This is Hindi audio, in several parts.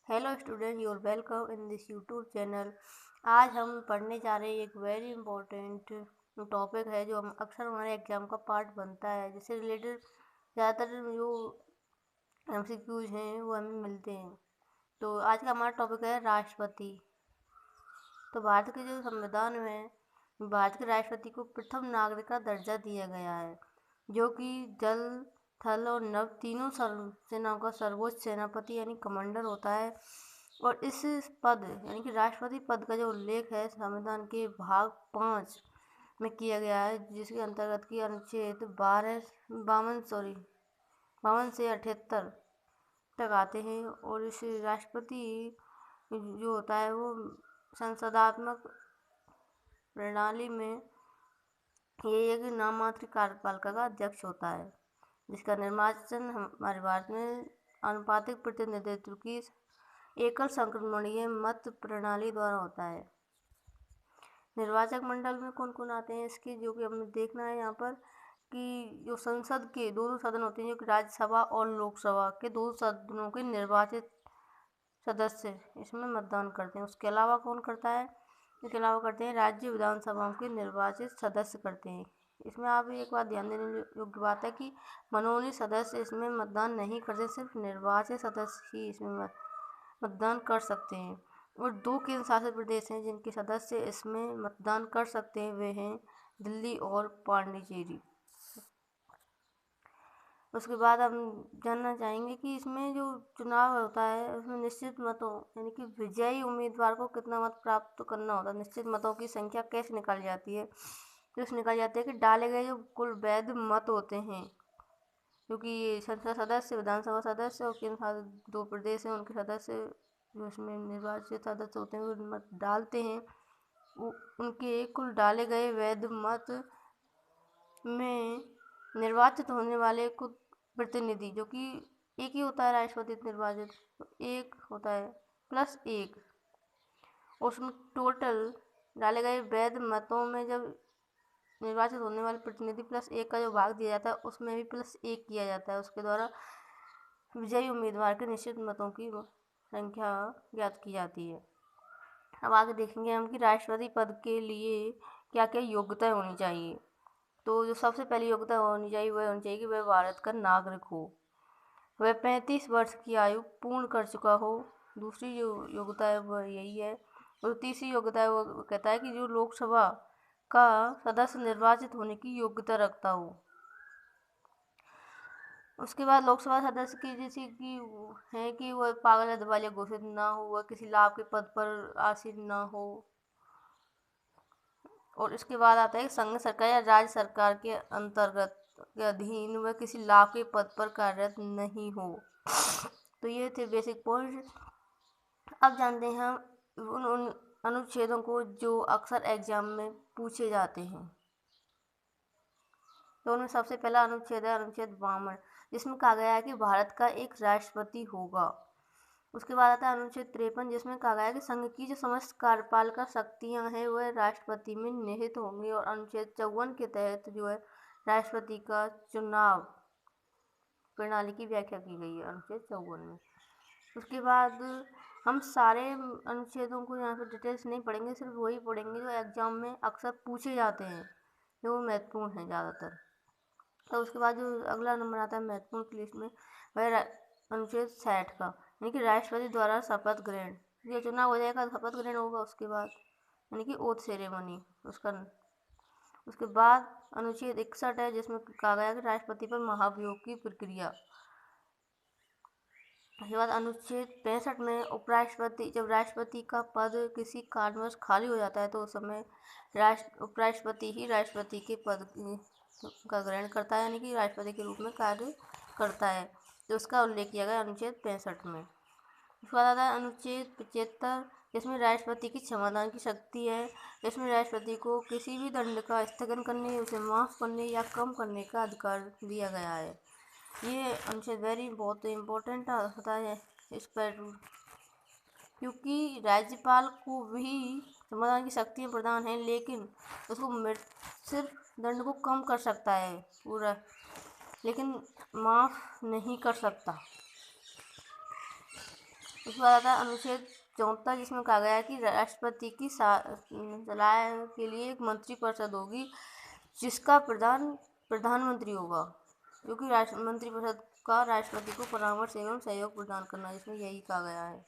Hello student, you're welcome in this YouTube channel. आज हम पढ़ने जा रहे हैं एक वेरी इंपॉर्टेंट टॉपिक है जो हम अक्सर हमारे एग्जाम का पार्ट बनता है, जिससे रिलेटेड ज़्यादातर जो एमसीक्यूज हैं वो हमें मिलते हैं। तो आज का हमारा टॉपिक है राष्ट्रपति। तो भारत के जो संविधान में भारत के राष्ट्रपति को प्रथम नागरिक का दर्जा दिया गया है, जो कि जल, थल और नभ तीनों सेनाओं का सर्वोच्च सेनापति यानी कमांडर होता है। और इस पद यानी कि राष्ट्रपति पद का जो उल्लेख है संविधान के भाग 5 में किया गया है, जिसके अंतर्गत की अनुच्छेद 52 से 78 तक आते हैं। और इस राष्ट्रपति जो होता है वो संसदात्मक प्रणाली में ये एक नाममात्र कार्यपालिका का अध्यक्ष होता है, जिसका निर्वाचन हमारे भारत में आनुपातिक प्रतिनिधित्व की एकल संक्रमणीय मत प्रणाली द्वारा होता है। निर्वाचक मंडल में कौन कौन आते हैं इसके, जो कि हमें देखना है यहाँ पर कि जो संसद के दोनों सदन होते हैं, जो कि राज्यसभा और लोकसभा के दोनों सदनों के निर्वाचित सदस्य इसमें मतदान करते हैं। उसके अलावा कौन करता है? इसके अलावा करते हैं राज्य विधानसभाओं के निर्वाचित सदस्य करते हैं। इसमें आप एक बात ध्यान देने योग्य बात है कि मनोनीत सदस्य इसमें मतदान नहीं करते, सिर्फ निर्वाचित सदस्य ही इसमें मतदान कर सकते हैं। और 2 केंद्र शासित प्रदेश हैं जिनके सदस्य इसमें मतदान कर सकते हैं, वे हैं दिल्ली और पांडिचेरी। उसके बाद हम जानना चाहेंगे कि इसमें जो चुनाव होता है उसमें निश्चित मतों यानी कि विजयी उम्मीदवार को कितना मत प्राप्त करना होता है। निश्चित मतों की संख्या कैसे निकाली जाती है? तो निकाली जाती है कि डाले गए जो कुल वैध मत होते हैं, क्योंकि संसद सदस्य, विधानसभा सदस्य और केंद्र शासित 2 प्रदेश हैं उनके सदस्य जो इसमें निर्वाचित सदस्य होते हैं वो मत डालते हैं। उनके कुल डाले गए वैध मत में निर्वाचित होने वाले कुल प्रतिनिधि, जो कि एक ही होता है राष्ट्रपति निर्वाचित, तो एक होता है प्लस एक। उसमें टोटल डाले गए वैध मतों में जब निर्वाचित होने वाले प्रतिनिधि प्लस एक का जो भाग दिया जाता है उसमें भी प्लस एक किया जाता है। उसके द्वारा विजयी उम्मीदवार के निश्चित मतों की संख्या ज्ञात की जाती है। अब आगे देखेंगे हम कि राष्ट्रपति पद के लिए क्या क्या योग्यता होनी चाहिए। तो जो सबसे पहली योग्यता होनी चाहिए वह होनी चाहिए कि वह भारत का नागरिक हो, वह 35 वर्ष की आयु पूर्ण कर चुका हो। दूसरी जो योग्यता है वह यही है। और तीसरी योग्यता है वो कहता है कि जो लोकसभा का सदस्य निर्वाचित होने की योग्यता रखता हो। उसके बाद लोकसभा सदस्य की जैसे कि है कि वह पागल या दिवालिया घोषित ना हो, वह किसी लाभ के पद पर आसीन ना हो। और इसके बाद आता है संघ सरकार या राज्य सरकार के अंतर्गत के अधीन वह किसी लाभ के पद पर कार्यरत नहीं हो। तो ये थे बेसिक पॉइंट। अब जानते हैं हम उन अनुच्छेदों को जो अक्सर एग्जाम में पूछे जाते हैं। तो उनमें सबसे पहला अनुच्छेद है अनुच्छेद 52, जिसमें कहा गया है कि भारत का एक राष्ट्रपति होगा। उसके बाद आता है अनुच्छेद 53, जिसमें कहा गया है कि संघ की जो समस्त कार्यपालिका शक्तियां हैं वह राष्ट्रपति में निहित होंगी। और अनुच्छेद 54 के तहत जो है राष्ट्रपति का चुनाव प्रणाली की व्याख्या की गई है अनुच्छेद 54 में। उसके बाद हम सारे अनुच्छेदों को यहाँ पर डिटेल्स नहीं पढ़ेंगे, सिर्फ वही पढ़ेंगे जो एग्जाम में अक्सर पूछे जाते हैं, जो महत्वपूर्ण हैं ज़्यादातर। तो उसके बाद जो अगला नंबर आता है महत्वपूर्ण की लिस्ट में वह अनुच्छेद 60 का, यानी कि राष्ट्रपति द्वारा शपथ ग्रहण। ये चुनाव हो जाएगा, शपथ ग्रहण होगा उसके बाद, यानी कि ओथ सेरेमनी उसका। उसके बाद अनुच्छेद 61 है, जिसमें कहा गया कि राष्ट्रपति पर महाभियोग की प्रक्रिया। उसके बाद अनुच्छेद 65 में उपराष्ट्रपति, जब राष्ट्रपति का पद किसी कारणवश खाली हो जाता है तो उस समय उपराष्ट्रपति ही राष्ट्रपति के पद का ग्रहण करता है, यानी कि राष्ट्रपति के रूप में कार्य करता है। तो उसका उल्लेख किया गया अनुच्छेद 65 में। उसके बाद आता है अनुच्छेद 75, जिसमें राष्ट्रपति की क्षमादान की शक्ति है। इसमें राष्ट्रपति को किसी भी दंड का स्थगन करने, उसे माफ़ करने या कम करने का अधिकार दिया गया है। ये अनुच्छेद बहुत इम्पोर्टेंट होता है इस पर, क्योंकि राज्यपाल को भी क्षमादान की शक्तियाँ प्रदान हैं, लेकिन उसको सिर्फ दंड को कम कर सकता है पूरा, लेकिन माफ़ नहीं कर सकता। उसके बाद आता है अनुच्छेद 74, जिसमें कहा गया है कि राष्ट्रपति की सलाह के लिए एक मंत्रिपरिषद होगी, जिसका प्रधानमंत्री होगा, जो कि मंत्रिपरिषद का राष्ट्रपति को परामर्श एवं सहयोग प्रदान करना, जिसमें यही कहा गया है।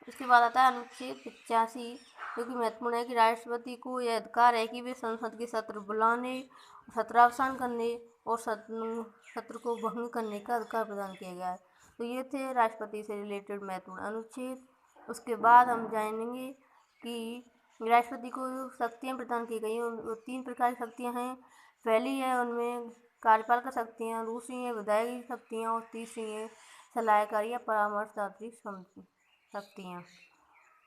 उसके बाद आता है अनुच्छेद 85, जो कि महत्वपूर्ण है कि राष्ट्रपति को यह अधिकार है कि वे संसद के सत्र बुलाने, सत्रावसान करने और सत्र को भंग करने का अधिकार प्रदान किया गया है। तो ये थे राष्ट्रपति से रिलेटेड महत्वपूर्ण अनुच्छेद। उसके बाद हम जानेंगे कि राष्ट्रपति को शक्तियाँ प्रदान की गई हैं। वो 3 प्रकार की शक्तियाँ हैं। पहली है उनमें कार्यपालिका शक्तियाँ, दूसरी है विधायी शक्तियाँ और तीसरी है सलाहकारी या परामर्शदात्री शक्तियाँ।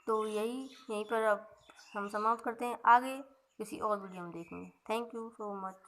तो यहीं पर अब हम समाप्त करते हैं। आगे किसी और वीडियो में देखेंगे। Thank you so much.